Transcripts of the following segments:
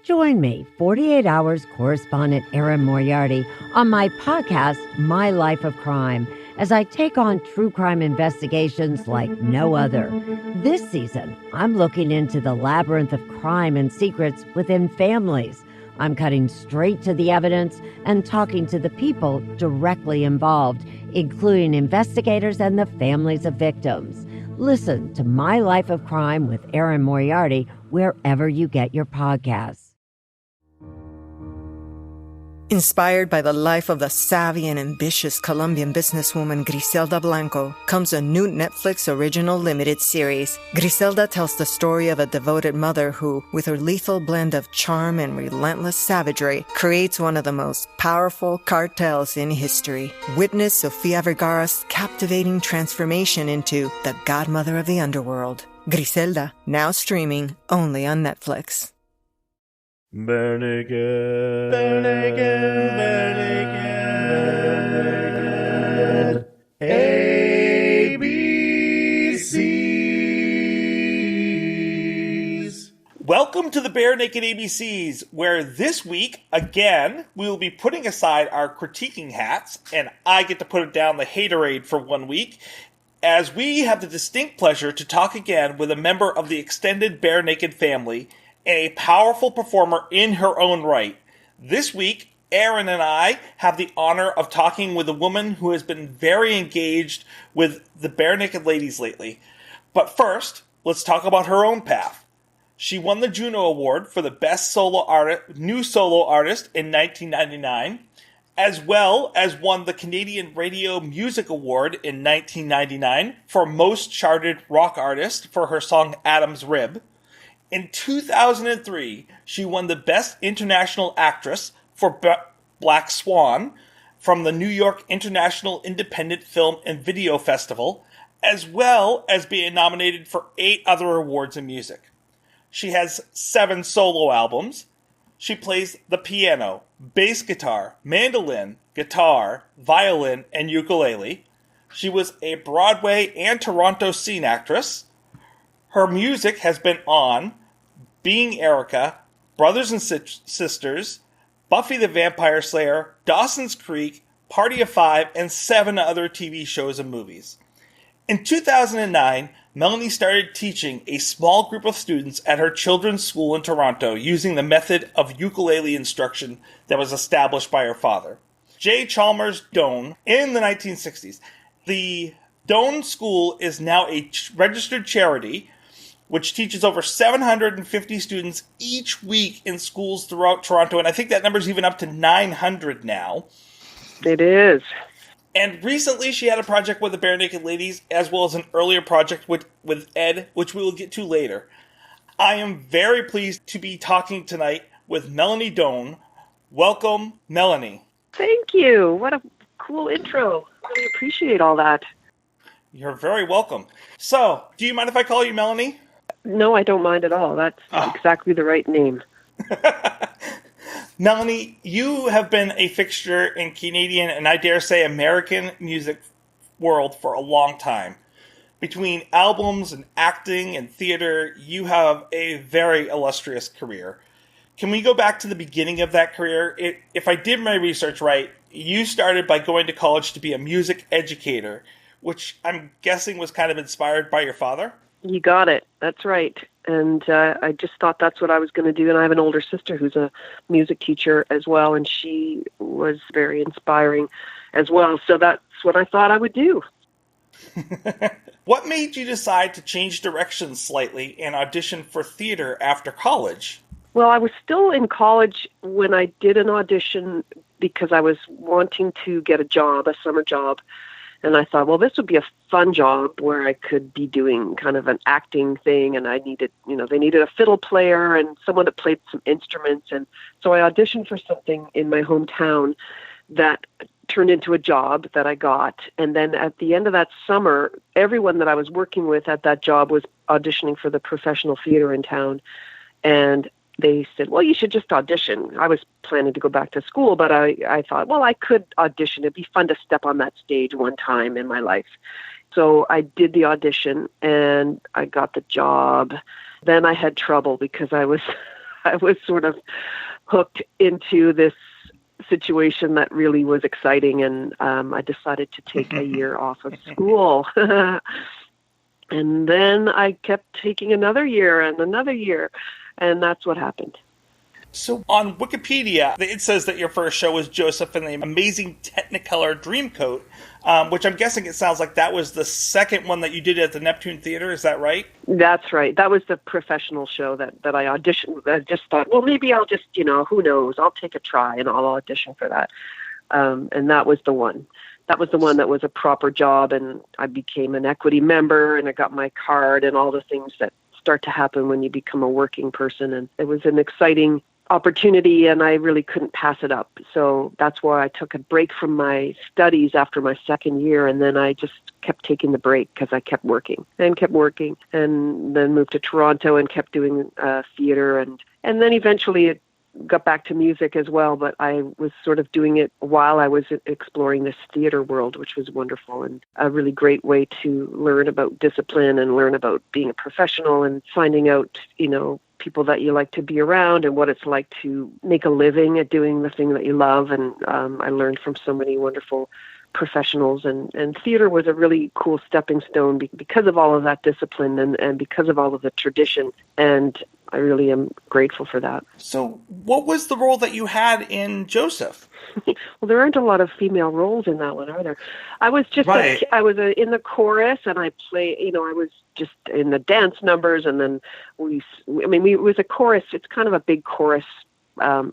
Join me, 48 Hours correspondent Erin Moriarty, on my podcast, My Life of Crime, as I take on true crime investigations like no other. This season, I'm looking into the labyrinth of crime and secrets within families. I'm cutting straight to the evidence and talking to the people directly involved, including investigators and the families of victims. Listen to My Life of Crime with Erin Moriarty wherever you get your podcasts. Inspired by the life of the savvy and ambitious Colombian businesswoman Griselda Blanco comes a new Netflix original limited series. Griselda tells the story of a devoted mother who, with her lethal blend of charm and relentless savagery, creates one of the most powerful cartels in history. Witness Sofia Vergara's captivating transformation into the godmother of the underworld. Griselda, now streaming only on Netflix. Bernigan, Bernigan, Bernigan, ABCs. Welcome to the Bare Naked ABCs, where this week, again, we will be putting aside our critiquing hats, and I get to put down the haterade for 1 week, as we have the distinct pleasure to talk again with a member of the extended Bare Naked family, and a powerful performer in her own right. This week, Erin and I have the honor of talking with a woman who has been very engaged with the Bare Naked Ladies lately. But first, let's talk about her own path. She won the Juno Award for the Best New Solo Artist in 1999, as well as won the Canadian Radio Music Award in 1999 for Most Charted Rock Artist for her song Adam's Rib. In 2003, she won the Best International Actress for Black Swan from the New York International Independent Film and Video Festival, as well as being nominated for 8 other awards in music. She has 7 solo albums. She plays the piano, bass guitar, mandolin, guitar, violin, and ukulele. She was a Broadway and Toronto scene actress. Her music has been on Being Erica, Brothers and Sisters, Buffy the Vampire Slayer, Dawson's Creek, Party of Five, and 7 other TV shows and movies. In 2009, Melanie started teaching a small group of students at her children's school in Toronto using the method of ukulele instruction that was established by her father, J. Chalmers Doane, in the 1960s. The Doane School is now a registered charity which teaches over 750 students each week in schools throughout Toronto. And I think that number's even up to 900 now. It is. And recently she had a project with the Bare Naked Ladies, as well as an earlier project with Ed, which we will get to later. I am very pleased to be talking tonight with Melanie Doane. Welcome, Melanie. Thank you. What a cool intro. I really appreciate all that. You're very welcome. So, do you mind if I call you Melanie? No, I don't mind at all. That's exactly the right name. Melanie, you have been a fixture in Canadian and I dare say American music world for a long time. Between albums and acting and theater, you have a very illustrious career. Can we go back to the beginning of that career? If I did my research right, you started by going to college to be a music educator, which I'm guessing was kind of inspired by your father? You got it. That's right. And I just thought that's what I was going to do. And I have an older sister who's a music teacher as well, and she was very inspiring as well. So that's what I thought I would do. What made you decide to change directions slightly and audition for theater after college? Well, I was still in college when I did an audition because I was wanting to get a job, a summer job. And I thought, well, this would be a fun job where I could be doing kind of an acting thing. And I needed, they needed a fiddle player and someone that played some instruments. And so I auditioned for something in my hometown that turned into a job that I got. And then at the end of that summer, everyone that I was working with at that job was auditioning for the professional theater in town. And they said, well, you should just audition. I was planning to go back to school, but I thought, well, I could audition. It'd be fun to step on that stage one time in my life. So I did the audition and I got the job. Then I had trouble because I was I was sort of hooked into this situation that really was exciting, and I decided to take a year off of school. And then I kept taking another year, and that's what happened. So on Wikipedia, it says that your first show was Joseph and the Amazing Technicolor Dreamcoat, which I'm guessing it sounds like that was the second one that you did at the Neptune Theater. Is that right? That's right. That was the professional show that I auditioned. I just thought, well, maybe I'll just, who knows? I'll take a try and I'll audition for that. And that was the one. That was the one that was a proper job, and I became an equity member, and I got my card and all the things that start to happen when you become a working person. And it was an exciting opportunity, and I really couldn't pass it up. So that's why I took a break from my studies after my second year, and then I just kept taking the break because I kept working, and then moved to Toronto and kept doing theater, and then eventually it got back to music as well, but I was sort of doing it while I was exploring this theater world, which was wonderful and a really great way to learn about discipline and learn about being a professional and finding out, people that you like to be around and what it's like to make a living at doing the thing that you love. And I learned from so many wonderful professionals, and theater was a really cool stepping stone because of all of that discipline and because of all of the tradition. And I really am grateful for that. So what was the role that you had in Joseph? Well, there aren't a lot of female roles in that one, are there? I was just, right. I was in the chorus, and I I was just in the dance numbers, and then it was a chorus. It's kind of a big chorus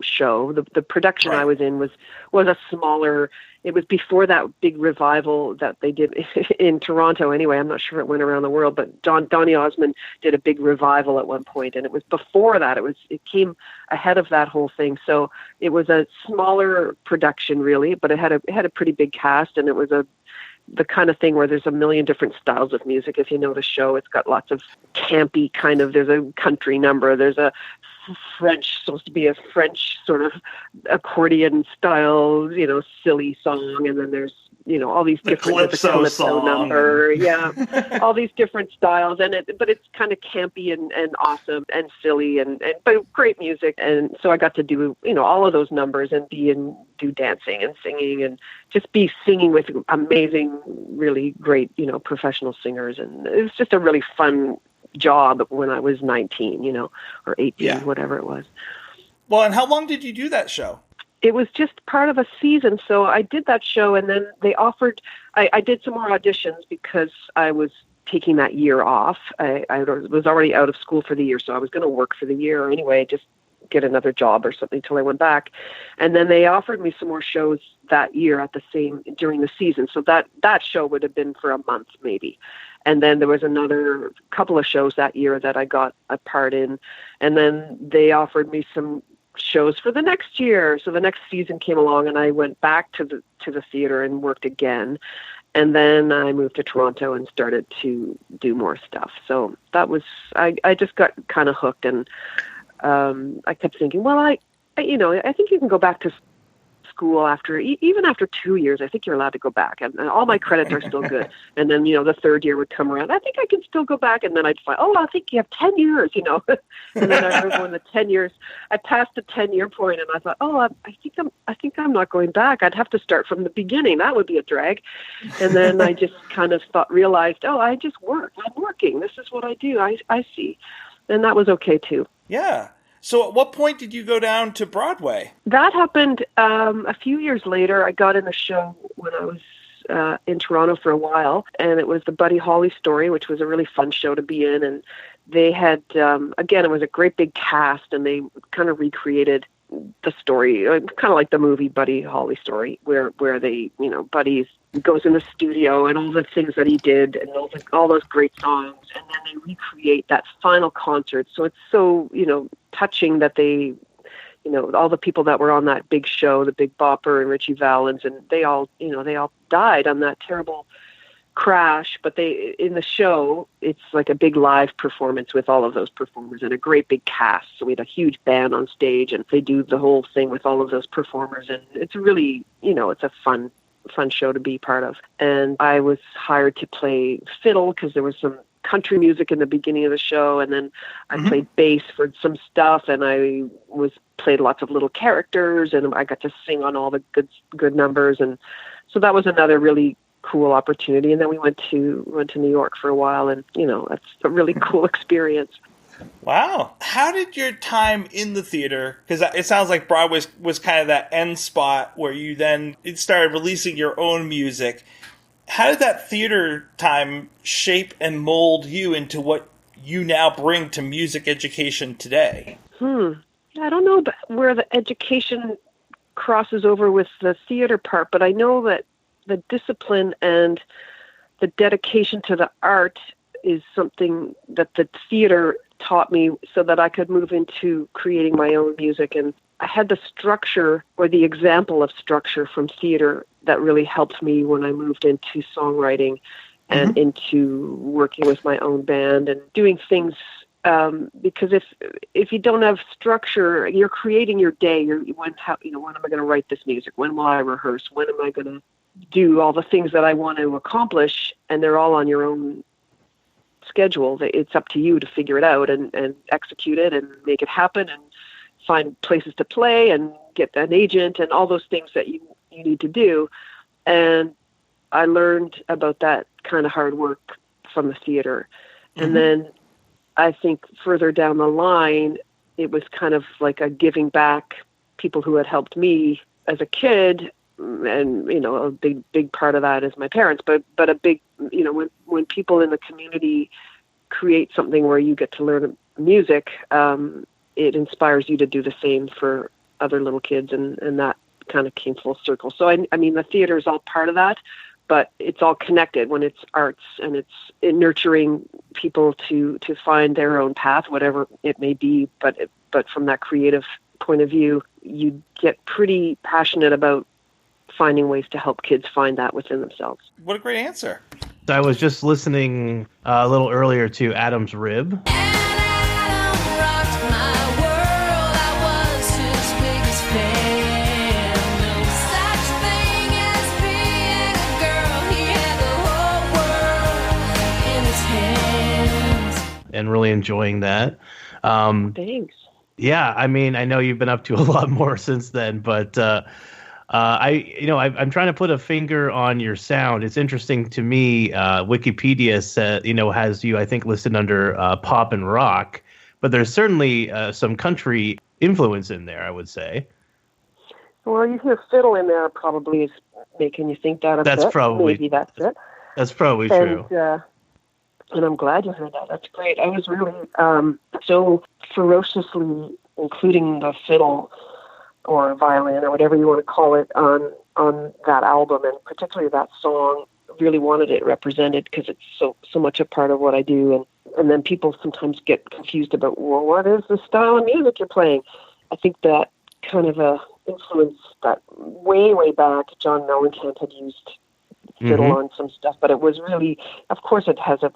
show. The production right. I was in was a smaller. It was before that big revival that they did in Toronto. Anyway, I'm not sure it went around the world, but Donny Osmond did a big revival at one point, and it was before that. It came ahead of that whole thing. So it was a smaller production, really, but it had a pretty big cast, and it was the kind of thing where there's a million different styles of music. If you know the show, it's got lots of campy kind of. There's a country number. There's a supposed to be a French sort of accordion style, silly song, and then there's all these different calypso number, all these different styles, but it's kind of campy and awesome and silly and but great music. And so I got to do all of those numbers and do dancing and singing and just be singing with amazing, really great professional singers, and it was just a really fun job when I was 19, or 18, whatever it was. Well, and how long did you do that show? It was just part of a season. So I did that show, and then they offered, I did some more auditions because I was taking that year off. I was already out of school for the year, so I was going to work for the year anyway, just get another job or something till I went back. And then they offered me some more shows that year during the season. So that show would have been for a month maybe. And then there was another couple of shows that year that I got a part in. And then they offered me some shows for the next year. So the next season came along, and I went back to the theater and worked again. And then I moved to Toronto and started to do more stuff. So that was, I just got kind of hooked, and I kept thinking, well, I think you can go back to school even after 2 years. I think you're allowed to go back, and all my credits are still good. And then the third year would come around. I think I can still go back, and then I'd find, I think you have 10 years, And then I remember when the 10 years, I passed the 10-year point, and I thought, I think I'm not going back. I'd have to start from the beginning. That would be a drag. And then I just kind of realized, I just work. I'm working. This is what I do. I see, and that was okay too. Yeah. So at what point did you go down to Broadway? That happened a few years later. I got in a show when I was in Toronto for a while, and it was the Buddy Holly story, which was a really fun show to be in. And they had, again, it was a great big cast, and they kind of recreated the story, kind of like the movie Buddy Holly story, where they, Buddy goes in the studio and all the things that he did and all those great songs, and then they recreate that final concert. So it's so, touching that they, all the people that were on that big show, the Big Bopper and Richie Valens, and they all died on that terrible crash. But in the show, it's like a big live performance with all of those performers and a great big cast. So we had a huge band on stage, and they do the whole thing with all of those performers, and it's really, it's a fun show to be part of. And I was hired to play fiddle because there was some country music in the beginning of the show, and then I played bass for some stuff, and I played lots of little characters, and I got to sing on all the good numbers, and so that was another really cool opportunity. And then we went to New York for a while, and that's a really cool experience. Wow. How did your time in the theater, because it sounds like Broadway was kind of that end spot where you then started releasing your own music. How did that theater time shape and mold you into what you now bring to music education today? I don't know where the education crosses over with the theater part, but I know that the discipline and the dedication to the art is something that the theater taught me so that I could move into creating my own music. And I had the structure, or the example of structure, from theater that really helped me when I moved into songwriting and into working with my own band and doing things. Because if you don't have structure, you're creating your day. When am I going to write this music? When will I rehearse? When am I going to do all the things that I want to accomplish? And they're all on your own schedule. It's up to you to figure it out and execute it and make it happen and find places to play and get an agent and all those things that you need to do. And I learned about that kind of hard work from the theater. And then I think further down the line, it was kind of like a giving back, people who had helped me as a kid. And, a big part of that is my parents, but a big, when people in the community create something where you get to learn music, it inspires you to do the same for other little kids. And that kind of came full circle. So, I mean, the theater is all part of that, but it's all connected when it's arts and it's nurturing people to find their own path, whatever it may be. But from that creative point of view, you get pretty passionate about finding ways to help kids find that within themselves. What a great answer. I was just listening a little earlier to Adam's Rib. And really enjoying that. Thanks. Yeah, I mean, I know you've been up to a lot more since then, but I'm trying to put a finger on your sound. It's interesting to me. Wikipedia said, has you, I think, listed under pop and rock, but there's certainly some country influence in there, I would say. Well, you hear fiddle in there, probably is making you think that a that's bit. Probably maybe that's it. That's probably true. And I'm glad you heard that. That's great. I was really so ferociously including the fiddle or violin or whatever you want to call it on that album, and particularly that song. Really wanted it represented because it's so much a part of what I do. And then people sometimes get confused about, well, what is the style of music you're playing? I think that kind of a influence that way back, John Mellencamp had used fiddle on some stuff, but it was really, of course it has a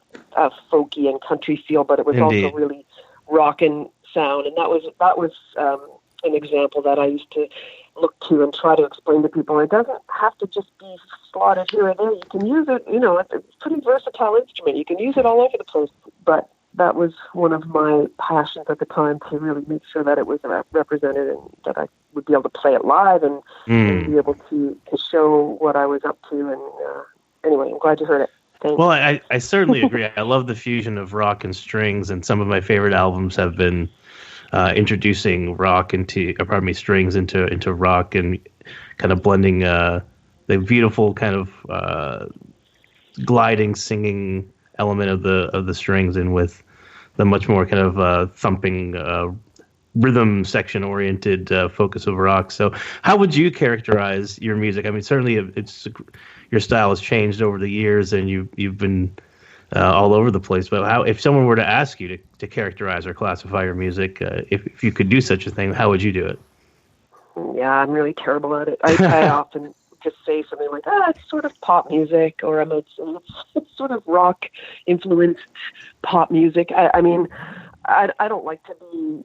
folky and country feel, but it was also really rockin' sound. And that was an example that I used to look to and try to explain to people. It doesn't have to just be slotted here or there. You can use it, it's a pretty versatile instrument. You can use it all over the place. But that was one of my passions at the time, to really make sure that it was represented and that I would be able to play it live and be able to show what I was up to. And anyway, I'm glad you heard it. Thanks. Well, I certainly agree. I love the fusion of rock and strings, and some of my favorite albums have been introducing strings into rock and kind of blending the beautiful kind of gliding, singing element of the strings in with the much more kind of thumping rhythm section oriented focus of rock. So how would you characterize your music? I mean, certainly your style has changed over the years, and you've been all over the place. But if someone were to ask you to characterize or classify your music, if you could do such a thing, how would you do it? Yeah, I'm really terrible at it. I often just say something like, it's sort of pop music, or it's sort of rock influenced pop music. I mean, I don't like to be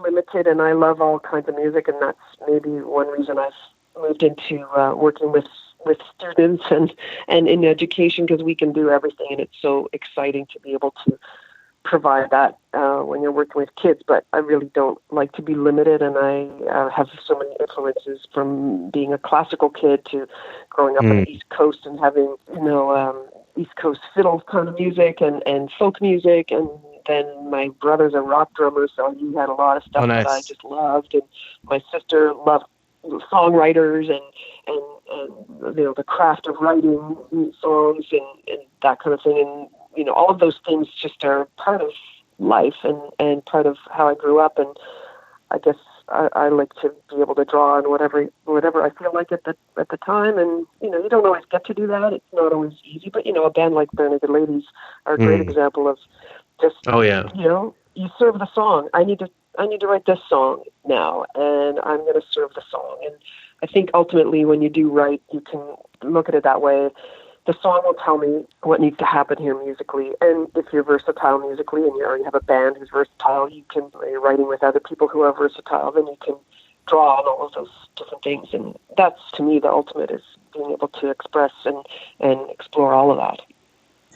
limited, and I love all kinds of music, and that's maybe one reason I've moved into working with with students and in education, because we can do everything, and it's so exciting to be able to provide that when you're working with kids. But I really don't like to be limited, and I have so many influences from being a classical kid to growing up on the East Coast and having, East Coast fiddle kind of music and folk music, and then my brother's a rock drummer, so he had a lot of stuff that I just loved, and my sister loved songwriters and the craft of writing songs and that kind of thing, and all of those things just are part of life and part of how I grew up. And I guess I like to be able to draw on whatever I feel like at the time. And you don't always get to do that. It's not always easy. But a band like Bare Naked Ladies are a great example of just you serve the song. I need to write this song now, and I'm going to serve the song. And I think ultimately, when you do write, you can look at it that way. The song will tell me what needs to happen here musically. And if you're versatile musically and you already have a band who's versatile, you're writing with other people who are versatile, then you can draw on all of those different things. And that's, to me, the ultimate, is being able to express and explore all of that.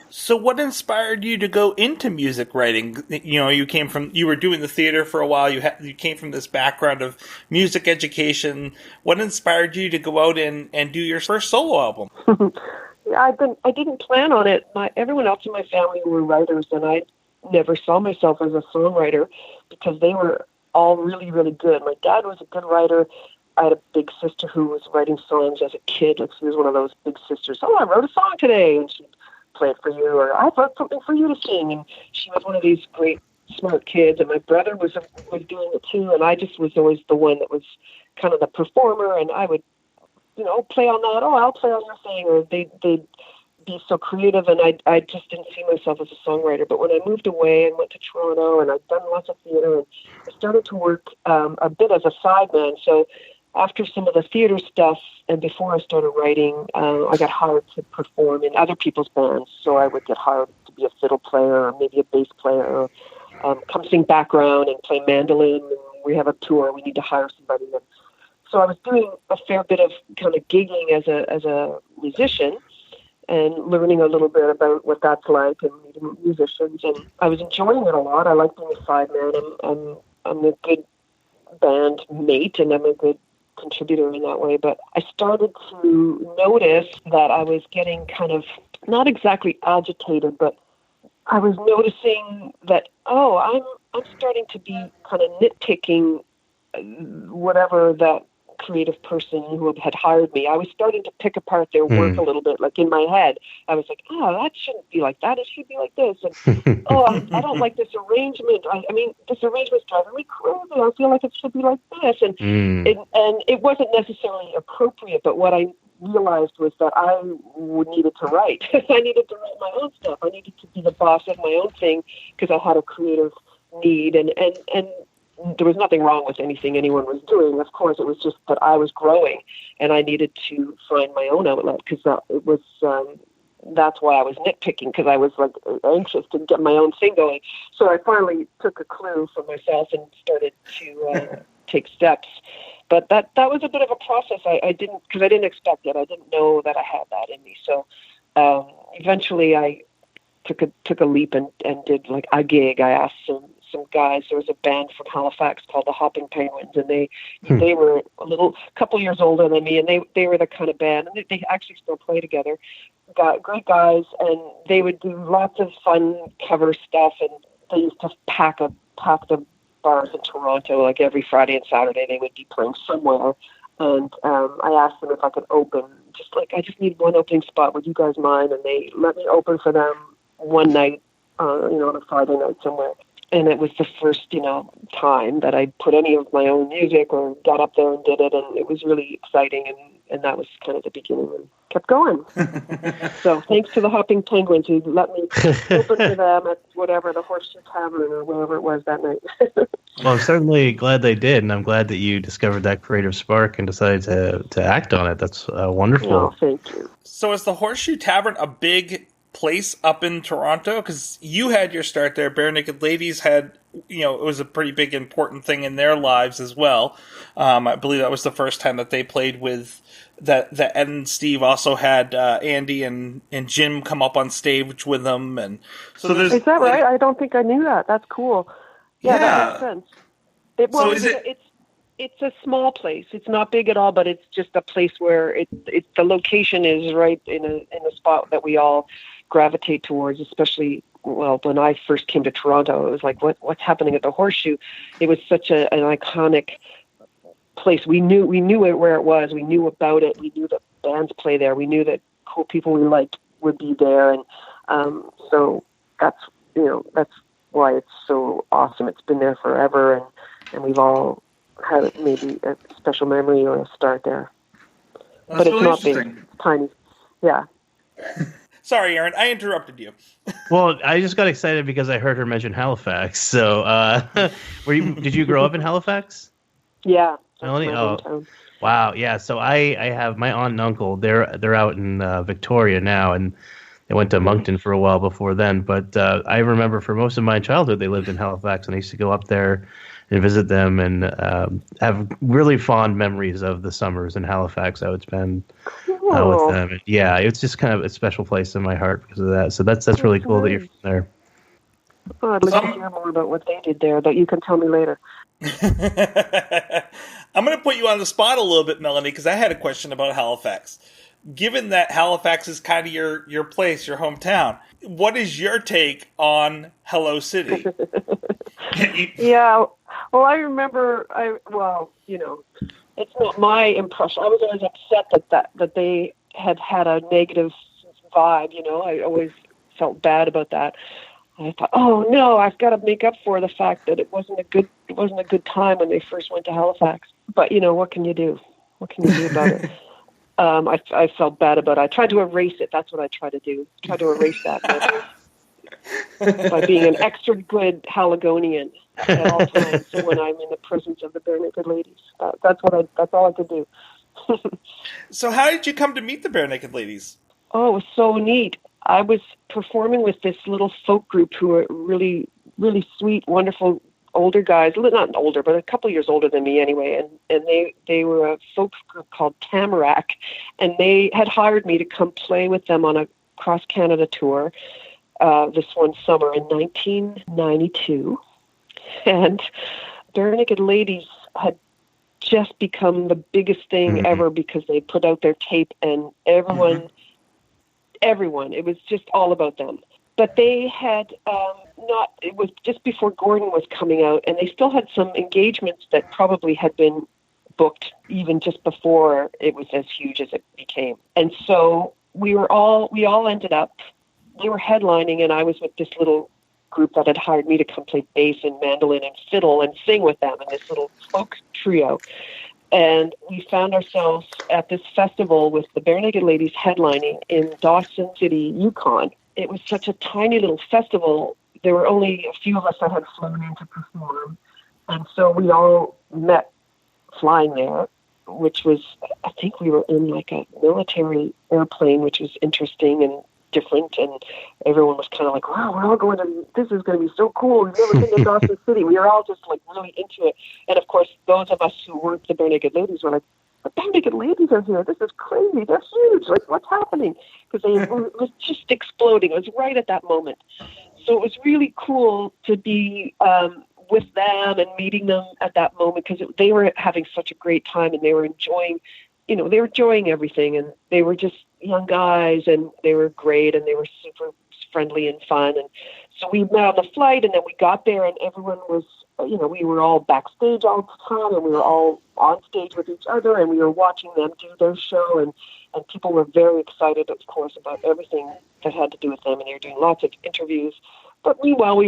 So what inspired you to go into music writing? You were doing the theater for a while. You came from this background of music education. What inspired you to go out and do your first solo album? Yeah, I didn't plan on it. Everyone else in my family were writers, and I never saw myself as a songwriter because they were all really, really good. My dad was a good writer. I had a big sister who was writing songs as a kid. Like, she was one of those big sisters. Oh, I wrote a song today, and she'd play it for you, or I wrote something for you to sing. And she was one of these great, smart kids. And my brother was doing it too, and I just was always the one that was kind of the performer, and I would play on that. Oh, I'll play on your thing. Or they'd be so creative, and I just didn't see myself as a songwriter. But when I moved away and went to Toronto, and I'd done lots of theater, and I started to work a bit as a sideman. So after some of the theater stuff, and before I started writing, I got hired to perform in other people's bands. So I would get hired to be a fiddle player, or maybe a bass player, or come sing background and play mandolin. And we have a tour, we need to hire somebody. And so I was doing a fair bit of kind of gigging as a musician, and learning a little bit about what that's like, and meeting musicians. And I was enjoying it a lot. I like being a sideman. I'm a good band mate, and I'm a good contributor in that way. But I started to notice that I was getting kind of, not exactly agitated, but I was noticing that, I'm starting to be kind of nitpicking whatever that creative person who had hired me. I was starting to pick apart their work a little bit, like in my head. I was like, that shouldn't be like that. It should be like this. And I don't like this arrangement. I mean, this arrangement's driving me crazy. I feel like it should be like this. And it wasn't necessarily appropriate, but what I realized was that I needed to write. I needed to write my own stuff. I needed to be the boss of my own thing, because I had a creative need, and there was nothing wrong with anything anyone was doing. Of course, it was just that I was growing, and I needed to find my own outlet, because that's why I was nitpicking, because I was like anxious to get my own thing going. So I finally took a clue for myself and started to take steps. But that was a bit of a process. I didn't expect it. I didn't know that I had that in me. So eventually, I took a leap and did like a gig. I asked some guys. There was a band from Halifax called the Hopping Penguins, and they were a couple years older than me, and they were the kind of band, and they actually still play together. Great guys, and they would do lots of fun cover stuff, and they used to pack the bars in Toronto. Like every Friday and Saturday, they would be playing somewhere, and I asked them if I could open. I just need one opening spot. Would you guys mind? And they let me open for them one night, on a Friday night somewhere. And it was the first, time that I put any of my own music or got up there and did it. And it was really exciting. And that was kind of the beginning, and kept going. So thanks to the Hopping Penguins who let me open for them at the Horseshoe Tavern or wherever it was that night. Well, I'm certainly glad they did. And I'm glad that you discovered that creative spark and decided to act on it. That's wonderful. Oh, thank you. So is the Horseshoe Tavern a big place up in Toronto? Because you had your start there. Bare Naked Ladies had it was a pretty big, important thing in their lives as well. I believe that was the first time that they played with that Ed and Steve also had Andy and Jim come up on stage with them. And so there's, is that right? I don't think I knew that. That's cool. Yeah, that makes sense. It's a small place. It's not big at all, but it's just a place where the location is right in a spot that we all gravitate towards, especially, well, when I first came to Toronto, it was like, what's happening at the Horseshoe? It was such an iconic place. We knew where it was. We knew about it. We knew that bands play there. We knew that cool people we liked would be there. And so that's why it's so awesome. It's been there forever, and we've all had maybe a special memory or a start there. That's but it's really not big, it's tiny. Yeah. Sorry, Aaron, I interrupted you. Well, I just got excited because I heard her mention Halifax. So, did you grow up in Halifax? Yeah. Melanie? Oh, wow. Yeah. So I have my aunt and uncle. They're out in Victoria now, and they went to Moncton for a while before then. But I remember for most of my childhood, they lived in Halifax, and I used to go up there and visit them, and have really fond memories of the summers in Halifax I would spend with them. And yeah, it's just kind of a special place in my heart because of that. So that's really cool that you're from there. Oh, I'd like to hear more about what they did there, but you can tell me later. I'm going to put you on the spot a little bit, Melanie, because I had a question about Halifax. Given that Halifax is kind of your place, your hometown, what is your take on Hello City? Yeah, well, I remember, it's not my impression. I was always upset that they had a negative vibe, I always felt bad about that. I thought, oh no, I've got to make up for the fact that it wasn't a good time when they first went to Halifax. But what can you do? What can you do about it? I felt bad about it. I tried to erase it. That's what I tried to do. Try to erase that by being an extra good Haligonian at all times. So when I'm in the presence of the Bare Naked Ladies, that's all I could do. So how did you come to meet the Bare Naked Ladies? Oh, it was so neat. I was performing with this little folk group who are really, really sweet, wonderful older guys, not older, but a couple of years older than me anyway. And they were a folk group called Tamarack, and they had hired me to come play with them on a cross-Canada tour this one summer in 1992. And Bare Naked Ladies had just become the biggest thing ever because they put out their tape, and everyone, it was just all about them. But they had it was just before Gordon was coming out, and they still had some engagements that probably had been booked even just before it was as huge as it became. And so we all ended up, they were headlining, and I was with this little group that had hired me to come play bass and mandolin and fiddle and sing with them in this little folk trio. And we found ourselves at this festival with the Bare Naked Ladies headlining in Dawson City, Yukon. It was such a tiny little festival. There were only a few of us that had flown in to perform. And so we all met flying there, which was, I think we were in like a military airplane, which was interesting and different. And everyone was kind of like, wow, we're all going to, this is going to be so cool. We've never been to Dawson City. We were all just like really into it. And of course, those of us who weren't the Bare Naked Ladies were like, the Bare Naked Ladies are here. This is crazy. They're huge. Like, what's happening? Because it was just exploding. It was right at that moment. So it was really cool to be with them and meeting them at that moment, because they were having such a great time, and they were enjoying, everything. And they were just young guys, and they were great, and they were super friendly and fun. And so we met on the flight, and then we got there, and everyone was, we were all backstage all the time, and we were all on stage with each other, and we were watching them do their show, and people were very excited, of course, about everything that had to do with them, and they were doing lots of interviews. But meanwhile,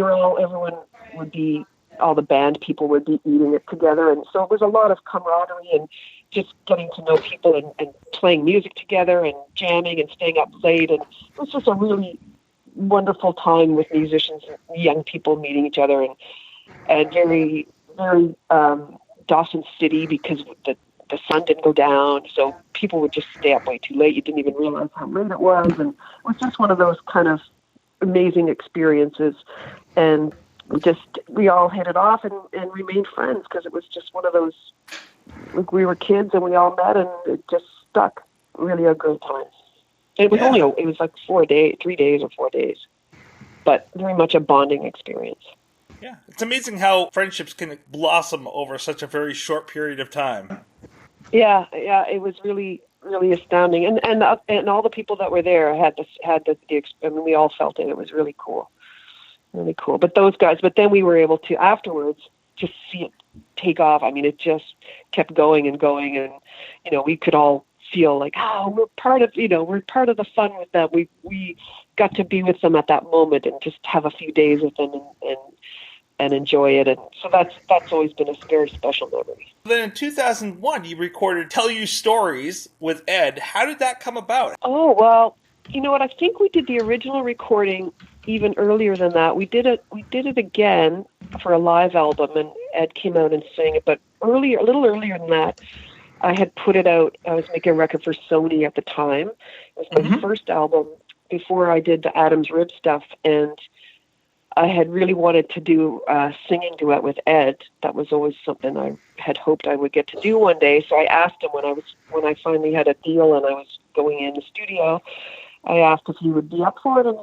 all the band people would be eating it together, and so it was a lot of camaraderie and just getting to know people and playing music together and jamming and staying up late, and it was just a really wonderful time with musicians and young people meeting each other, and very, very Dawson City, because the sun didn't go down, so people would just stay up way too late. You didn't even realize how late it was, and it was just one of those kind of amazing experiences. And we all hit it off and remained friends because it was just one of those, like, we were kids and we all met and it just stuck. Really a great time. It was it was like 3 days or 4 days, but very much a bonding experience. Yeah, it's amazing how friendships can blossom over such a very short period of time. Yeah, it was really, really astounding, and all the people that were there had the I mean, we all felt it. It was really cool. Really cool. But then we were able to afterwards just see it take off. I mean, it just kept going and going, and we could all feel like, we're part of the fun with them. We got to be with them at that moment and just have a few days with them and enjoy it. And so that's always been a very special memory. Then in 2001, you recorded Tell You Stories with Ed. How did that come about? Oh, well, you know what? I think we did the original recording even earlier than that. We did it again for a live album, and Ed came out and sang it. But a little earlier than that, I had put it out. I was making a record for Sony at the time. It was my first album before I did the Adam's Rib stuff, and I had really wanted to do a singing duet with Ed. That was always something I had hoped I would get to do one day. So I asked him when I finally had a deal and I was going in the studio. I asked if he would be up for it, and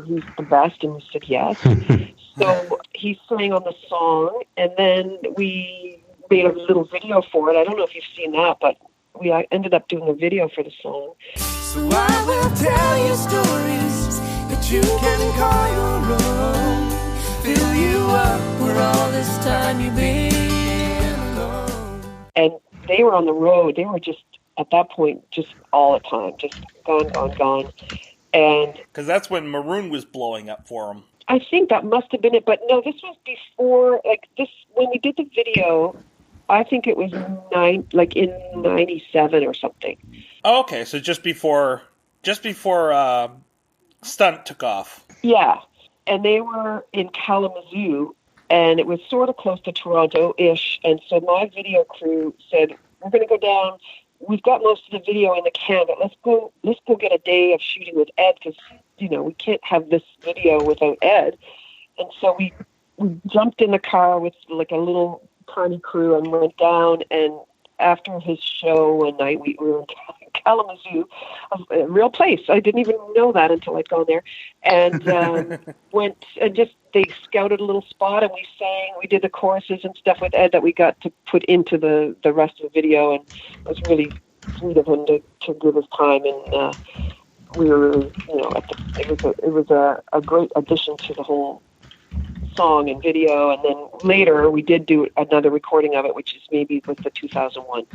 he's the best, and he said yes. So he sang on the song, and then we made a little video for it. I don't know if you've seen that, but we ended up doing a video for the song. So I will tell you stories that you can call your own. Fill you up for all this time you've been alone. And they were on the road. They were just, at that point, just all the time, just gone. And because that's when Maroon was blowing up for them. I think that must have been it. But no, this was before, when we did the video, I think it was in 97 or something. Oh, okay, so just before Stunt took off. Yeah, and they were in Kalamazoo, and it was sort of close to Toronto-ish, and so my video crew said, we're going to go down. We've got most of the video in the can, but let's go get a day of shooting with Ed, because, we can't have this video without Ed. And so we jumped in the car with like a little tiny crew and went down, and after his show one night, we were in Kalamazoo, a real place. I didn't even know that until I'd gone there, and went and they scouted a little spot, and we sang. We did the choruses and stuff with Ed that we got to put into the rest of the video, and it was really sweet of him to give us time, and we were really, it was a great addition to the whole song and video. And then later we did do another recording of it, which is maybe with the 2001,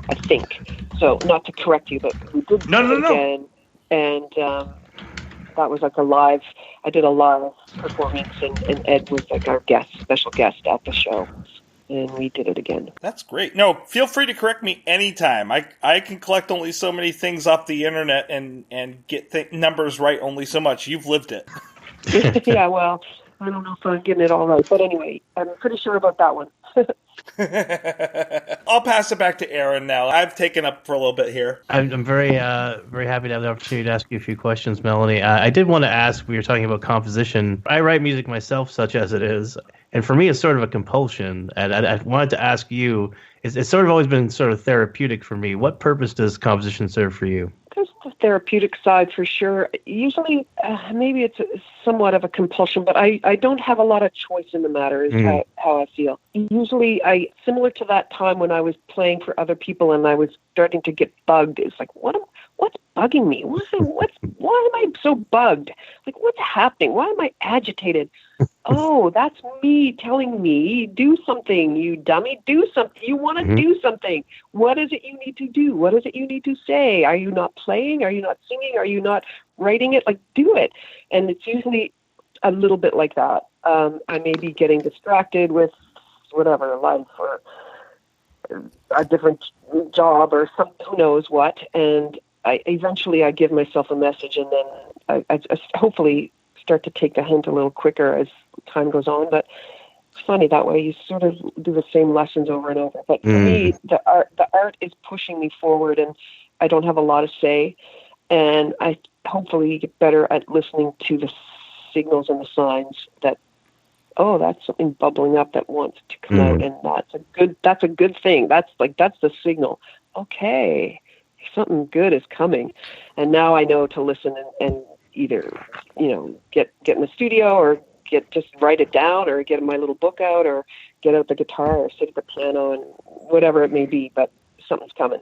I think. So not to correct you, but we did do it again. And that was like I did a live performance, and Ed was like our special guest at the show. And we did it again. That's great. No, feel free to correct me anytime. I can collect only so many things off the internet and get numbers right only so much. You've lived it. Yeah, well, I don't know if I'm getting it all right. But anyway, I'm pretty sure about that one. I'll pass it back to Aaron now. I've taken up for a little bit here. I'm very very happy to have the opportunity to ask you a few questions, Melanie. I did want to ask, we were talking about composition. I write music myself, such as it is. And for me, it's sort of a compulsion. And I wanted to ask you, it's sort of always been sort of therapeutic for me. What purpose does composition serve for you? There's the therapeutic side for sure. Usually, maybe it's somewhat of a compulsion, but I don't have a lot of choice in the matter, is how I feel. Usually, similar to that time when I was playing for other people and I was starting to get bugged, it's like, what's bugging me? Why am I so bugged? Like, what's happening? Why am I agitated? Oh, that's me telling me, do something, you dummy, do something. You want to do something. What is it you need to do? What is it you need to say? Are you not playing? Are you not singing? Are you not writing it? Like, do it. And it's usually a little bit like that. I may be getting distracted with whatever, life or a different job or something, who knows what. And eventually I give myself a message, and then I hopefully start to take the hint a little quicker as time goes on. But it's funny that way. You sort of do the same lessons over and over. But for me, the art is pushing me forward, and I don't have a lot to say. And I hopefully get better at listening to the signals and the signs that oh, that's something bubbling up that wants to come out, and that's a good thing. That's the signal. Okay, something good is coming, and now I know to listen and either get in the studio or just write it down or get my little book out or get out the guitar or sit at the piano and whatever it may be, but something's coming.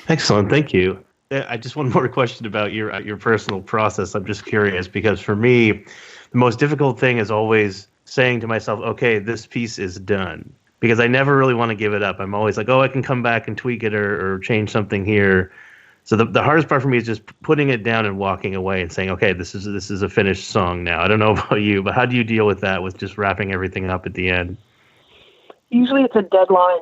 Excellent, thank you. I just one more question about your personal process. I'm just curious because for me, the most difficult thing is always saying to myself, okay, this piece is done. Because I never really want to give it up. I'm always like, oh, I can come back and tweak it or change something here. So the hardest part for me is just putting it down and walking away and saying, okay, this is a finished song now. I don't know about you, but how do you deal with that, with just wrapping everything up at the end? Usually it's a deadline,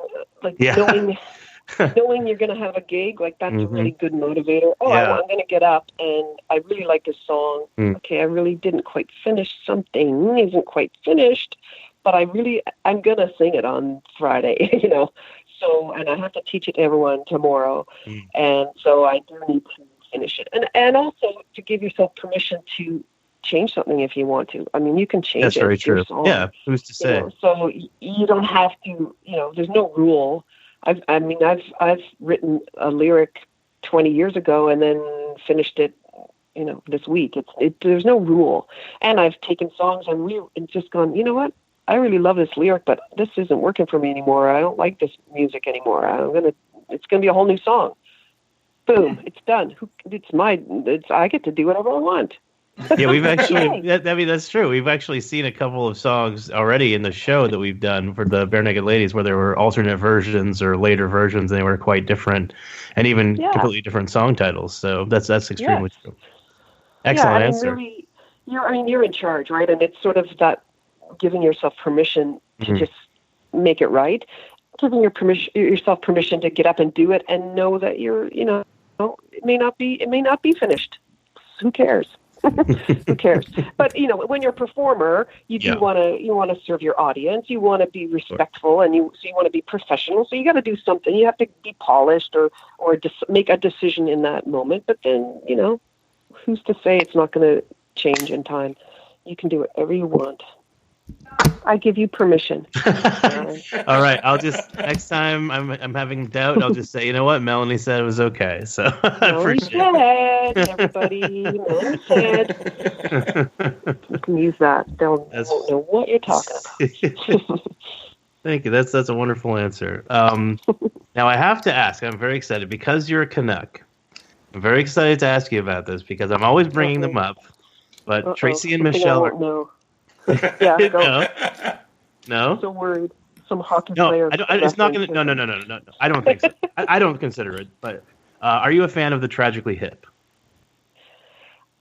knowing you're going to have a gig, like that's a really good motivator. Oh, Yeah. I'm going to get up and I really like this song. Okay, I really didn't quite finish something, isn't quite finished, but I'm going to sing it on Friday, So, and I have to teach it to everyone tomorrow. And so I do need to finish it. And also to give yourself permission to change something if you want to. I mean, you can change it. That's very true. Song, yeah, who's to say? So you don't have to, there's no rule. I've written a lyric 20 years ago and then finished it, this week. There's no rule. And I've taken songs and just gone, you know what? I really love this lyric, but this isn't working for me anymore. I don't like this music anymore. It's gonna be a whole new song. Boom, it's done. I get to do whatever I want. Yeah, we've actually, that's true. We've actually seen a couple of songs already in the show that we've done for the Bare Naked Ladies where there were alternate versions or later versions, and they were quite different and even completely different song titles. So that's extremely true. Excellent answer. Really, you're in charge, right? And it's sort of that giving yourself permission to just make it right, giving yourself permission to get up and do it and know that it may not be finished. Who cares? Who cares? But when you're a performer, you want to serve your audience. You want to be respectful, and you want to be professional. So you got to do something. You have to be polished or make a decision in that moment. But then who's to say it's not going to change in time? You can do whatever you want. I give you permission. All right. I'll just next time I'm having doubt, I'll just say, you know what, Melanie said it was okay. So Melanie said, everybody. Melanie said. You can use that. They won't know what you're talking about. Thank you. That's a wonderful answer. Now I have to ask. I'm very excited because you're a Canuck. I'm very excited to ask you about this because I'm always bringing them up. But Tracy and Michelle are. Yeah, No. So worried. Some hockey players. It's not going to. No. I don't think so. I don't consider it. But are you a fan of the Tragically Hip?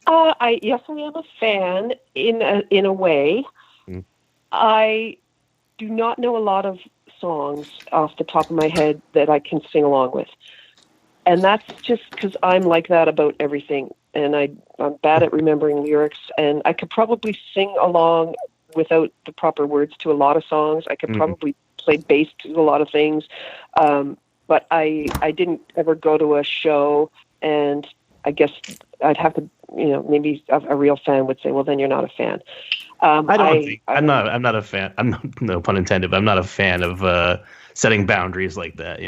Yes, I am a fan in a way. I do not know a lot of songs off the top of my head that I can sing along with, and that's just because I'm like that about everything. And I'm bad at remembering lyrics, and I could probably sing along without the proper words to a lot of songs. I could probably play bass to a lot of things, but I didn't ever go to a show, and I guess I'd have to, maybe a real fan would say, well, then you're not a fan. I'm not a fan. I'm not, no pun intended, but I'm not a fan of setting boundaries like that,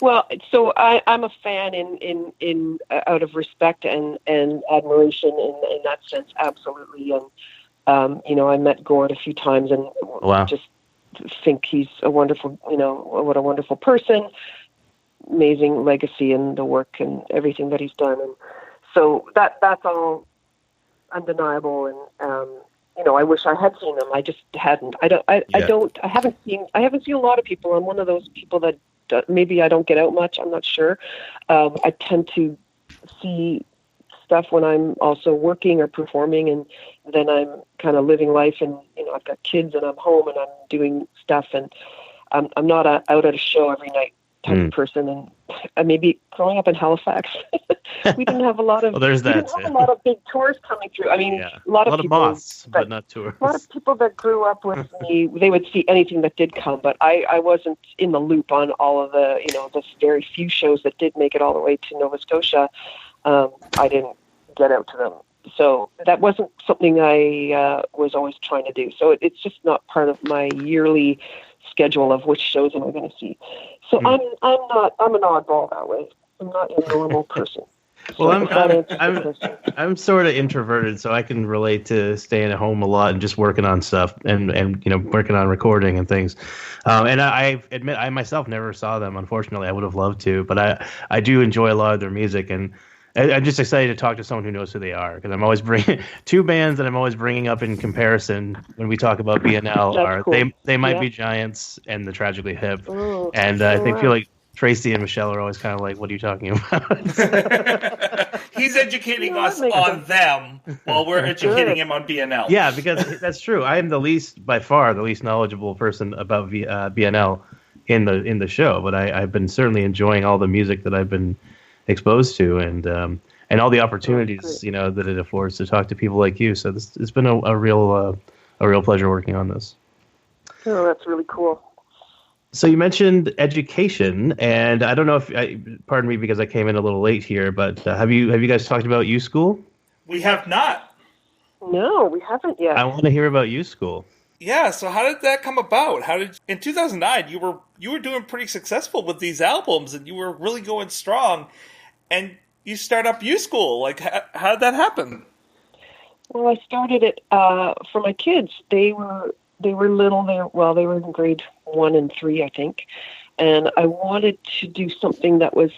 Well, so I'm a fan in out of respect and admiration in that sense, absolutely. And I met Gord a few times and just think he's a wonderful, what a wonderful person, amazing legacy in the work and everything that he's done. And so that's all undeniable. And I wish I had seen him. I just hadn't. I haven't seen a lot of people. I'm one of those people that. Maybe I don't get out much. I'm not sure. I tend to see stuff when I'm also working or performing, and then I'm kind of living life. And I've got kids, and I'm home, and I'm doing stuff, and I'm not out at a show every night type of person. And maybe growing up in Halifax, we didn't have a lot of. Well, there's that. We didn't have a lot of big tours coming through. I mean, a lot of people, moths, but not tours. A lot of people that grew up with me, they would see anything that did come, but I wasn't in the loop on all of the, the very few shows that did make it all the way to Nova Scotia. I didn't get out to them So that wasn't something I was always trying to do. So it's just not part of my yearly schedule of which shows am I going to see. So I'm an oddball that way. I'm not a normal person. Well, So I'm sort of introverted, so I can relate to staying at home a lot and just working on stuff and working on recording and things. And I admit I myself never saw them. Unfortunately, I would have loved to, but I do enjoy a lot of their music, and I'm just excited to talk to someone who knows who they are, because I'm always bringing two bands that I'm always bringing up in comparison when we talk about BNL. That's cool. They might be Giants and the Tragically Hip, Oh, and I feel like Tracy and Michelle are always kind of like, what are you talking about? He's educating us on them while we're educating him on BNL. Yeah, because that's true. I am by far the least knowledgeable person about BNL in the show, but I've been certainly enjoying all the music that I've been exposed to, and all the opportunities that it affords to talk to people like you. So it's been a real pleasure working on this. Oh, that's really cool. So you mentioned education, and I don't know pardon me because I came in a little late here, but have you guys talked about USchool? We have not. No, we haven't yet. I want to hear about USchool. Yeah, so how did that come about? In 2009 you were doing pretty successful with these albums, and you were really going strong, and you start up USchool. Like, how did that happen? Well, I started it for my kids. They were little. They were in grade 1 and 3, I think. And I wanted to do something that was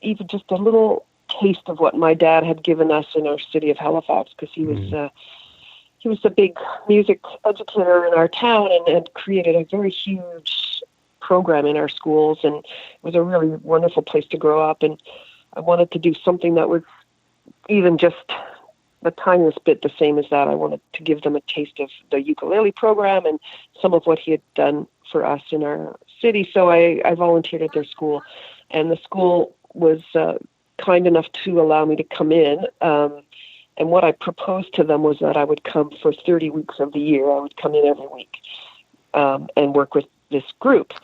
even just a little taste of what my dad had given us in our city of Halifax, because he was a big music educator in our town and created a very huge program in our schools, and it was a really wonderful place to grow up. And I wanted to do something that was even just the tiniest bit the same as that. I wanted to give them a taste of the ukulele program and some of what he had done for us in our city. So I volunteered at their school, and the school was kind enough to allow me to come in. And what I proposed to them was that I would come for 30 weeks of the year. I would come in every week and work with this group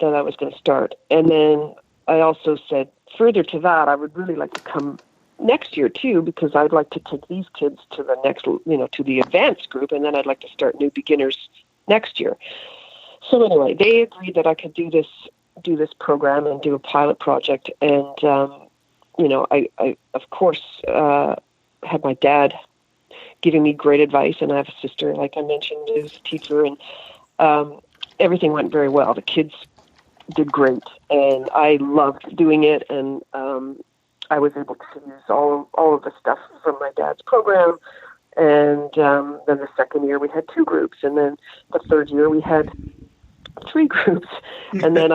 that I was going to start. And then I also said, further to that, I would really like to come next year too, because I'd like to take these kids to the next, to the advanced group, and then I'd like to start new beginners next year. So anyway, they agreed that I could do this program and do a pilot project. And, I of course, had my dad giving me great advice, and I have a sister, like I mentioned, who's a teacher, and everything went very well. The kids did great, and I loved doing it, and I was able to use all of the stuff from my dad's program. And then the second year we had 2 groups, and then the third year we had 3 groups. And then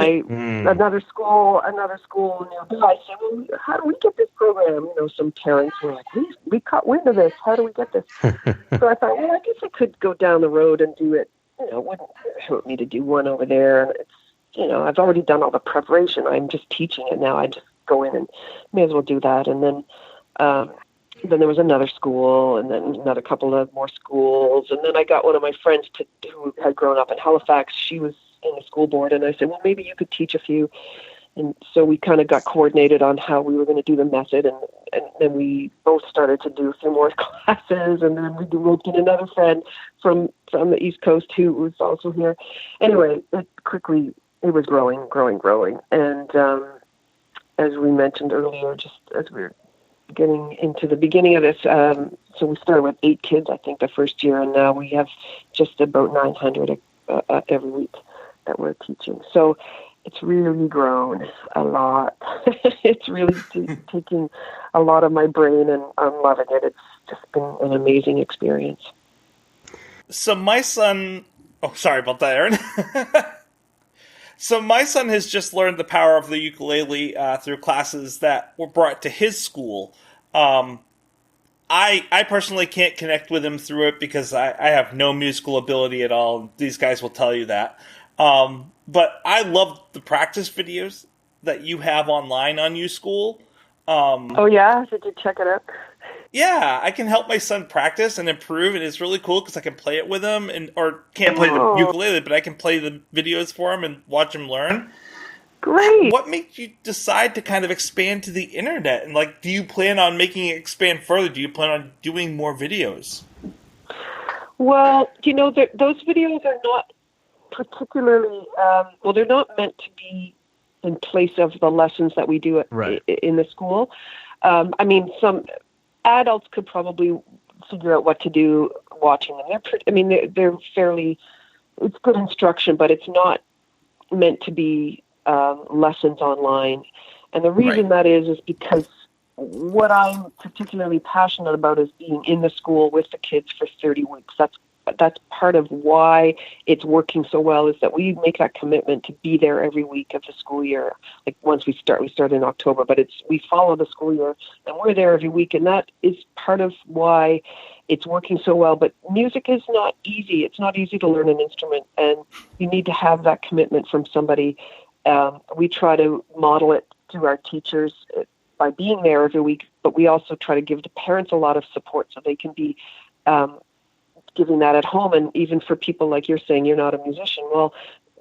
another school nearby said, well, how do we get this program? Some parents were like, we caught wind of this. How do we get this? So I thought, well, I guess I could go down the road and do it. It wouldn't hurt me to do one over there. And it's, I've already done all the preparation. I'm just teaching it now. I just go in and may as well do that. And then there was another school, and then another couple of more schools. And then I got one of my friends who had grown up in Halifax. She was in the school board, and I said, well, maybe you could teach a few. And so we kind of got coordinated on how we were going to do the method, and then we both started to do a few more classes, and then we roped in another friend from the East Coast who was also here. Anyway, it was growing. And as we mentioned earlier, just as we were getting into the beginning of this, so we started with 8 kids, I think, the first year, and now we have just about 900 every week that we're teaching. So it's really grown a lot. It's really taking a lot of my brain, and I'm loving it. It's just been an amazing experience. So my son... Oh, sorry about that, Aaron. So my son has just learned the power of the ukulele through classes that were brought to his school. I personally can't connect with him through it because I have no musical ability at all. These guys will tell you that. But I love the practice videos that you have online on USchool. Oh, yeah? Did you check it out? Yeah, I can help my son practice and improve, and it's really cool because I can play it with him, or can't play the ukulele, but I can play the videos for him and watch him learn. great. What made you decide to kind of expand to the internet? And like, do you plan on making it expand further? Do you plan on doing more videos? Well, those videos are not particularly, they're not meant to be in place of the lessons that we do in the school. I mean, some adults could probably figure out what to do watching them. They're fairly, it's good instruction, but it's not meant to be lessons online. And the reason that is because what I'm particularly passionate about is being in the school with the kids for 30 weeks. That's part of why it's working so well, is that we make that commitment to be there every week of the school year. Like once we start in October, but we follow the school year and we're there every week. And that is part of why it's working so well. But music is not easy. It's not easy to learn an instrument, and you need to have that commitment from somebody. We try to model it to our teachers by being there every week, but we also try to give the parents a lot of support so they can be giving that at home. And even for people like you're saying, you're not a musician. Well,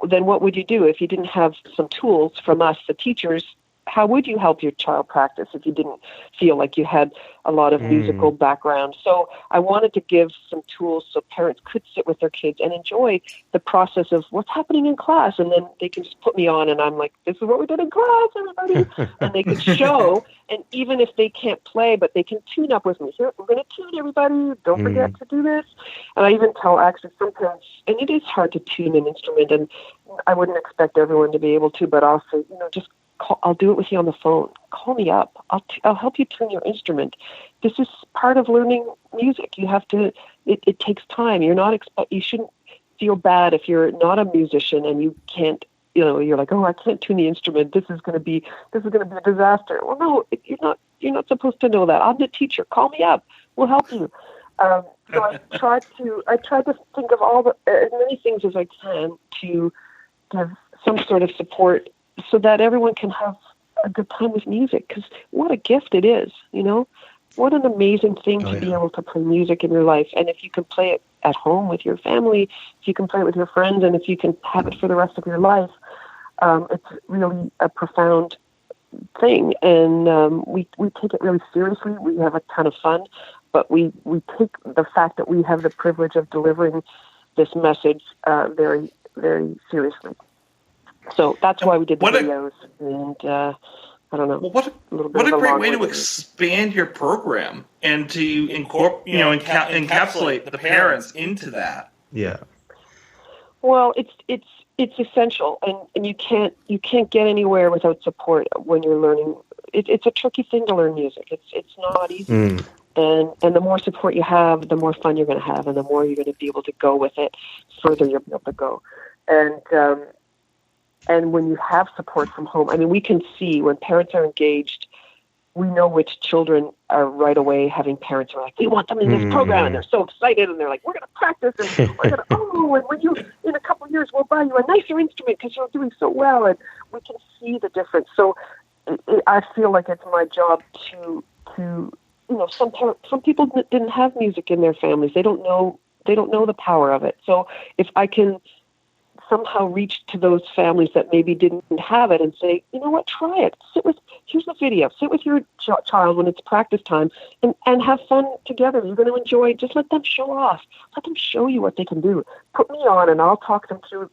then what would you do if you didn't have some tools from us, the teachers? How would you help your child practice if you didn't feel like you had a lot of musical background? So I wanted to give some tools so parents could sit with their kids and enjoy the process of what's happening in class. And then they can just put me on and I'm like, this is what we did in class, everybody. And they can show, and even if they can't play, but they can tune up with me. Here, we're going to tune, everybody. Don't forget to do this. And I even tell actually some parents, and it is hard to tune an instrument, and I wouldn't expect everyone to be able to, but I'll say, just I'll do it with you on the phone. Call me up. I'll help you tune your instrument. This is part of learning music. You have to. It takes time. You shouldn't feel bad if you're not a musician and you can't. You're like, I can't tune the instrument. This is going to be a disaster. Well, no, you're not supposed to know that. I'm the teacher. Call me up. We'll help you. So I tried to think of as many things as I can to give some sort of support, so that everyone can have a good time with music. Because what a gift it is, What an amazing thing to be able to play music in your life. And if you can play it at home with your family, if you can play it with your friends, and if you can have it for the rest of your life, it's really a profound thing. And we take it really seriously. We have a ton of fun. But we take the fact that we have the privilege of delivering this message very, very seriously. So that's why we did the videos, and I don't know. Well, what a great way to expand your program and to encapsulate the parents into that. Yeah. Well, it's essential, and you can't get anywhere without support when you're learning. It's a tricky thing to learn music. It's not easy. And the more support you have, the more fun you're going to have, and the more you're going to be able to go with it, further you'll be able to go. And when you have support from home, we can see when parents are engaged, we know which children are right away having parents who are like, we want them in this program, and they're so excited, and they're like, we're going to practice, and we're going to, and when you, in a couple of years, we'll buy you a nicer instrument because you're doing so well, and we can see the difference. So I feel like it's my job to some people didn't have music in their families. They don't know the power of it. So if I can somehow reach to those families that maybe didn't have it and say, you know what, try it. Here's the video. Sit with your child when it's practice time and have fun together. You're going to enjoy it. Just let them show off. Let them show you what they can do. Put me on and I'll take them through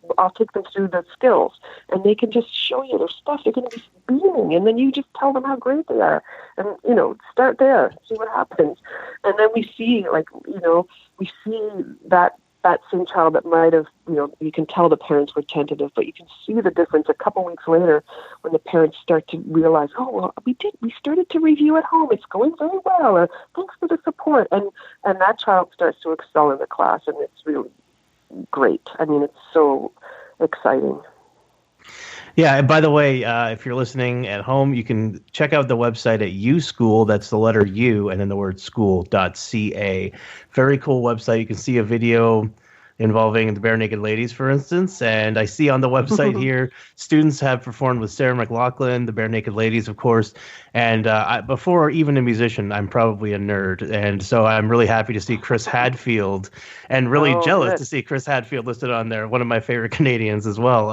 the skills, and they can just show you their stuff. They're going to be beaming, and then you just tell them how great they are, and start there, see what happens. And then we see that same child that might have, you can tell the parents were tentative, but you can see the difference a couple weeks later when the parents start to realize, we started to review at home. It's going very well. Or, thanks for the support. And that child starts to excel in the class, and it's really great. It's so exciting. Yeah, and by the way, if you're listening at home, you can check out the website at USchool. That's the letter U and then the word school.ca. Very cool website. You can see a video involving the Bare Naked Ladies, for instance. And I see on the website here, students have performed with Sarah McLachlan, the Bare Naked Ladies, of course. And before even a musician, I'm probably a nerd. And so I'm really happy to see Chris Hadfield, and really jealous to see Chris Hadfield listed on there, one of my favorite Canadians as well.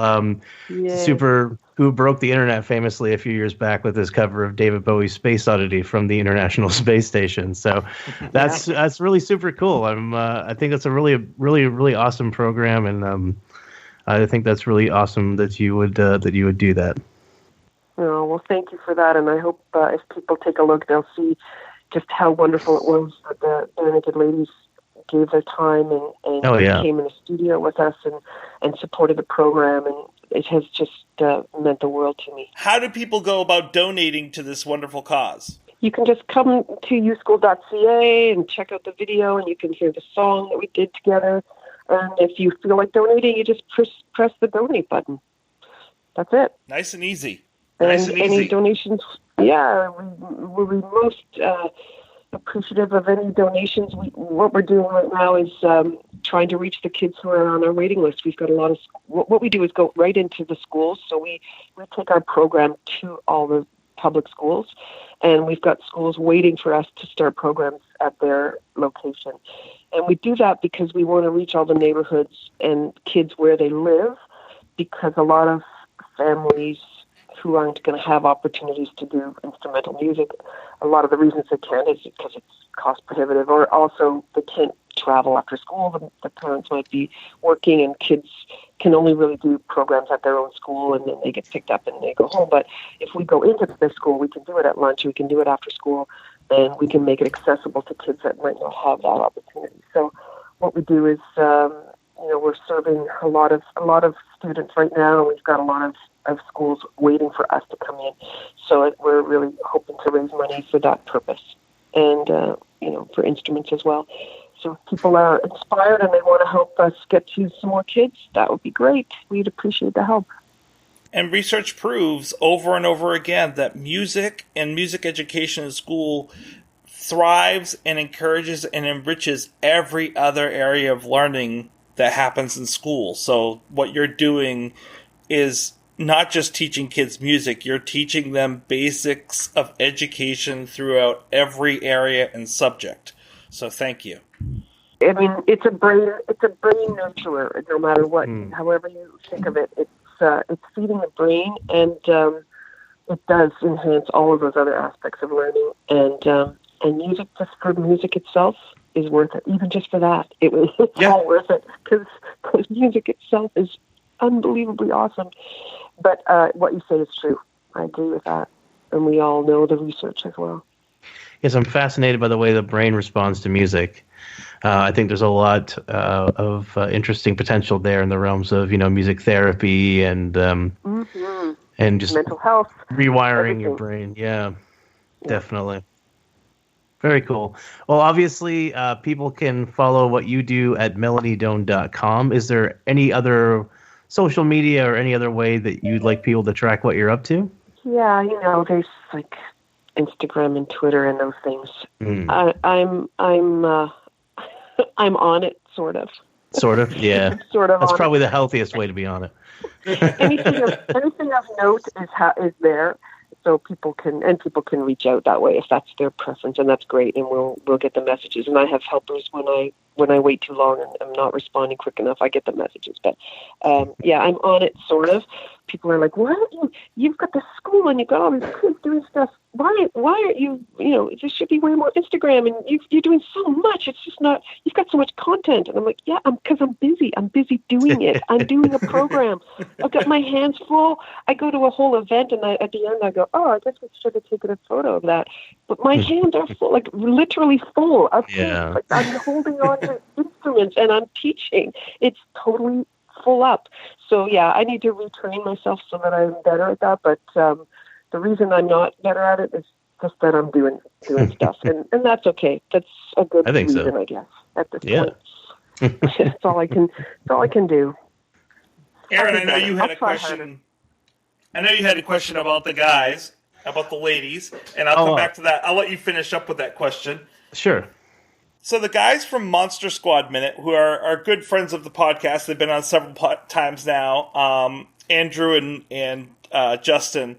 Super who broke the internet famously a few years back with his cover of David Bowie's Space Oddity from the International Space Station. So that's really super cool. I think that's a really awesome program, and I think that's really awesome that you would do that. Oh, well, thank you for that, and I hope if people take a look, they'll see just how wonderful it was that the Bare Naked Ladies gave their time and came in the studio with us and supported the program, and it has just meant the world to me. How do people go about donating to this wonderful cause? You can just come to uschool.ca and check out the video, and you can hear the song that we did together. And if you feel like donating, you just press the donate button. That's it. Nice and easy. Any donations, we'll be most appreciative of any donations. What we're doing right now is trying to reach the kids who are on our waiting list. We've got a lot of, what we do is go right into the schools. So we take our program to all the public schools, and we've got schools waiting for us to start programs at their location. And we do that because we want to reach all the neighborhoods and kids where they live, because a lot of families who aren't going to have opportunities to do instrumental music, a lot of the reasons they can't is because it's cost prohibitive, or also they can't travel after school. The parents might be working, and kids can only really do programs at their own school, and then they get picked up and they go home. But if we go into the school, we can do it at lunch, we can do it after school, and we can make it accessible to kids that might not have that opportunity. So what we do is, we're serving a lot of students right now, and we've got a lot of schools waiting for us to come in. So we're really hoping to raise money for that purpose, and for instruments as well. So if people are inspired and they want to help us get to some more kids, that would be great. We'd appreciate the help. And research proves over and over again that music and music education in school thrives and encourages and enriches every other area of learning that happens in school. So what you're doing is not just teaching kids music, you're teaching them basics of education throughout every area and subject. So thank you. I mean, it's a brain nurturer, no matter what, however you think of it. It's feeding the brain, and it does enhance all of those other aspects of learning. And music, just for music itself, is worth it. Even just for that, it's all worth it, because music itself is unbelievably awesome. But what you say is true. I agree with that, and we all know the research as well. Yes, I'm fascinated by the way the brain responds to music. I think there's a lot of interesting potential there in the realms of music therapy and just mental health, rewiring everything. your brain. Yeah, definitely. Very cool. Well, obviously, people can follow what you do at melaniedoane.com. Is there any other social media or any other way that you'd like people to track what you're up to? Yeah, there's like Instagram and Twitter and those things. I'm on it, sort of. Sort of, yeah. Sort of. That's probably the healthiest way to be on it. anything of note is there, so people can reach out that way if that's their preference, and that's great. And we'll get the messages. And I have helpers when I wait too long and I'm not responding quick enough, I get the messages. But I'm on it, sort of. People are like, "Why don't you? You've got the school and you've got all these kids doing stuff. Why aren't you? There should be way more Instagram, and you're doing so much. It's just not. You've got so much content." And I'm like, "Yeah, because I'm busy. I'm busy doing it. I'm doing a program. I've got my hands full. I go to a whole event, and at the end I go, oh, I guess we should have taken a photo of that. But my hands are full, like literally full of things. Like I'm holding on to instruments and I'm teaching. It's totally full up. So yeah, I need to retrain myself so that I'm better at that. But the reason I'm not better at it is just that I'm doing stuff, and that's okay. That's a good reason, I guess. At this point, that's all I can. That's all I can do. Aaron, I know you had a question. I know you had a question about the guys, about the ladies, and I'll come back to that. I'll let you finish up with that question. Sure. So the guys from Monster Squad Minute, who are good friends of the podcast, they've been on several times now, Andrew and Justin,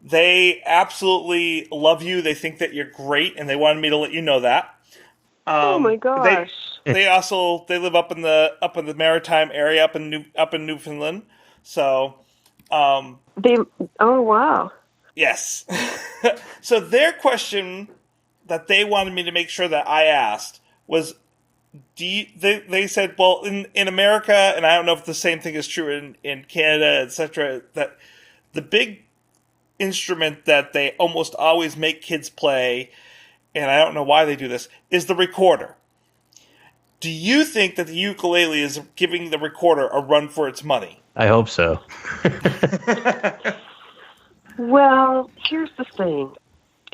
they absolutely love you. They think that you're great, and they wanted me to let you know that. Oh my gosh! They live up in the maritime area, up in Newfoundland. So Oh, wow. Yes. So their question that they wanted me to make sure that I asked was, they said, well, in America, and I don't know if the same thing is true in Canada, etc., that the big instrument that they almost always make kids play, and I don't know why they do this, is the recorder. Do you think that the ukulele is giving the recorder a run for its money? I hope so. Well, here's the thing.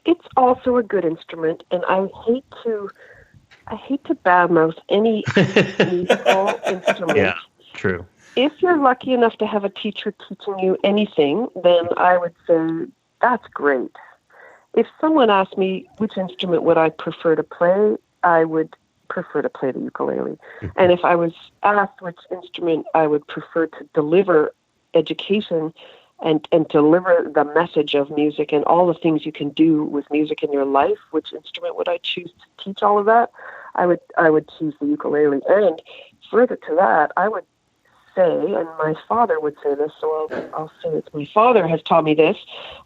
It's also a good instrument, and I hate to badmouth any musical instrument. Yeah, true. If you're lucky enough to have a teacher teaching you anything, then I would say that's great. If someone asked me which instrument would I prefer to play, I would prefer to play the ukulele. And if I was asked which instrument I would prefer to deliver education and deliver the message of music and all the things you can do with music in your life, which instrument would I choose to teach all of that? I would choose the ukulele. And further to that, I would say, and my father would say this, so I'll say it. My father has taught me this.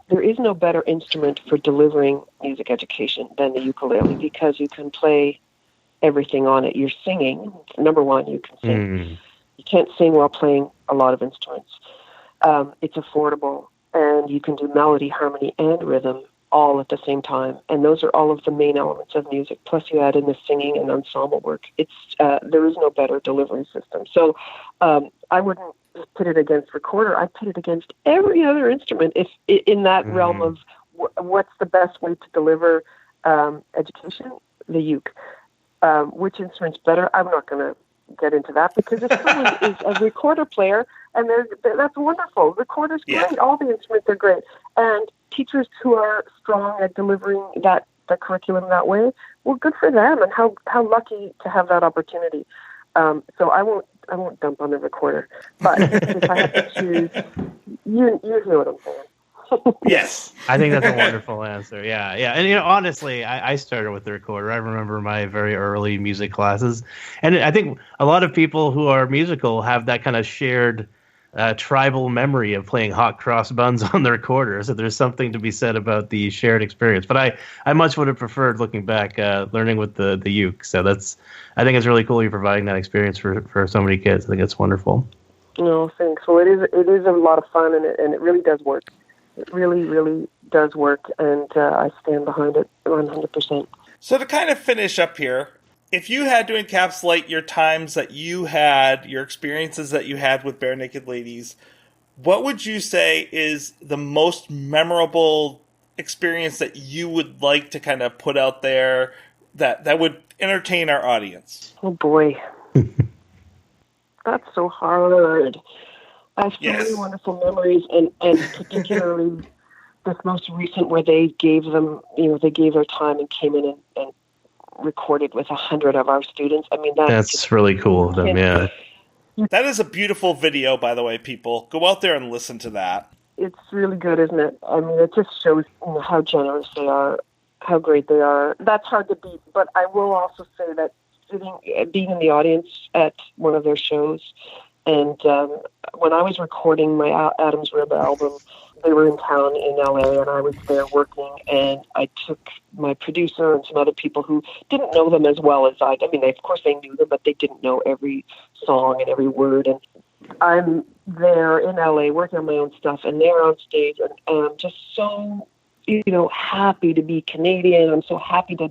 There is no better instrument for delivering music education than the ukulele, because you can play everything on it. You're singing. Number one, you can sing. You can't sing while playing a lot of instruments. It's affordable, and you can do melody, harmony, and rhythm all at the same time. And those are all of the main elements of music. Plus you add in the singing and ensemble work. There is no better delivery system. So I wouldn't put it against recorder. I put it against every other instrument if in that realm of what's the best way to deliver education, the uke. Which instrument's better? I'm not going to get into that, because if someone is a recorder player, and that's wonderful. Recorder's great. Yeah. All the instruments are great. And teachers who are strong at delivering the curriculum that way, well, good for them, and how lucky to have that opportunity. So I won't dump on the recorder. But if I have to choose, you hear what I'm saying. Yes. I think that's a wonderful answer. Yeah. And, honestly, I started with the recorder. I remember my very early music classes. And I think a lot of people who are musical have that kind of shared tribal memory of playing hot cross buns on the recorder. So there's something to be said about the shared experience. But I much would have preferred, looking back, learning with the uke. So I think it's really cool you're providing that experience for so many kids. I think it's wonderful. No, thanks. Well, it is a lot of fun, and it really does work. It really, really does work, and I stand behind it 100%. So to kind of finish up here, if you had to encapsulate your times that you had, your experiences that you had with Bare Naked Ladies, what would you say is the most memorable experience that you would like to kind of put out there that would entertain our audience? Oh, boy. That's so hard. I have so many wonderful memories, and particularly this most recent where they gave their time and came in and recorded with 100 of our students. I mean, that's really cool of them, yeah. That is a beautiful video, by the way, people. Go out there and listen to that. It's really good, isn't it? I mean, it just shows how generous they are, how great they are. That's hard to beat, but I will also say that being in the audience at one of their shows, and when I was recording my Adam's Rib album, they were in town in LA, and I was there working, and I took my producer and some other people who didn't know them as well as I mean, of course they knew them, but they didn't know every song and every word. And I'm there in LA working on my own stuff, and they're on stage, and I'm just so, happy to be Canadian. I'm so happy to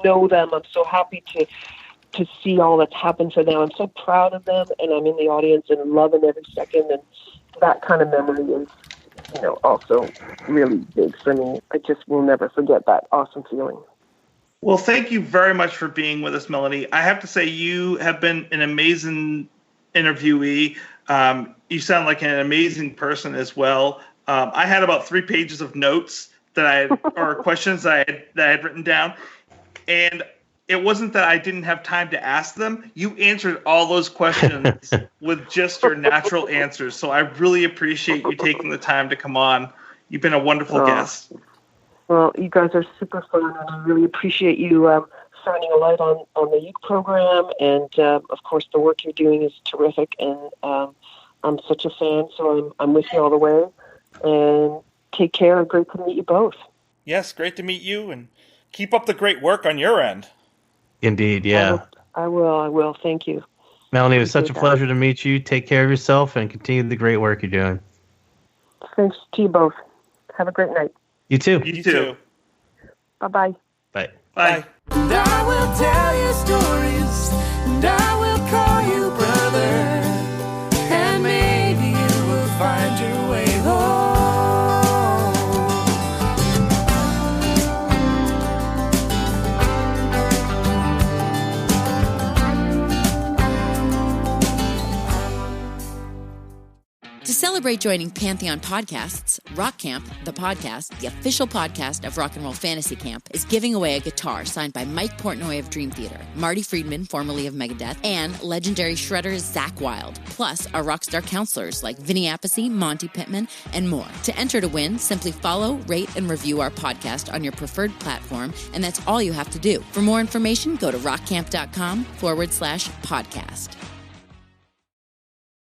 know them. I'm so happy to see all that's happened for them. I'm so proud of them, and I'm in the audience and loving every second, and that kind of memory is, also really big for me. I just will never forget that awesome feeling. Well, thank you very much for being with us, Melanie. I have to say you have been an amazing interviewee. You sound like an amazing person as well. I had about 3 pages of notes or questions that I had written down, and it wasn't that I didn't have time to ask them. You answered all those questions with just your natural answers. So I really appreciate you taking the time to come on. You've been a wonderful guest. Well, you guys are super fun, and I really appreciate you shining a light on the youth program. And, of course, the work you're doing is terrific. And I'm such a fan, so I'm with you all the way. And take care. Great to meet you both. Yes, great to meet you, and keep up the great work on your end. Indeed, yeah. I will. Thank you. Melanie, it was such a pleasure to meet you. Take care of yourself and continue the great work you're doing. Thanks to you both. Have a great night. You too. You too. Bye-bye. Bye. Bye. And I will tell you stories, and I will call you brother, and maybe you will find your way home. To celebrate joining Pantheon Podcasts, Rock Camp, the podcast, the official podcast of Rock and Roll Fantasy Camp, is giving away a guitar signed by Mike Portnoy of Dream Theater, Marty Friedman, formerly of Megadeth, and legendary shredder Zakk Wylde, plus our rockstar counselors like Vinny Appice, Monty Pittman, and more. To enter to win, simply follow, rate, and review our podcast on your preferred platform, and that's all you have to do. For more information, go to rockcamp.com/podcast.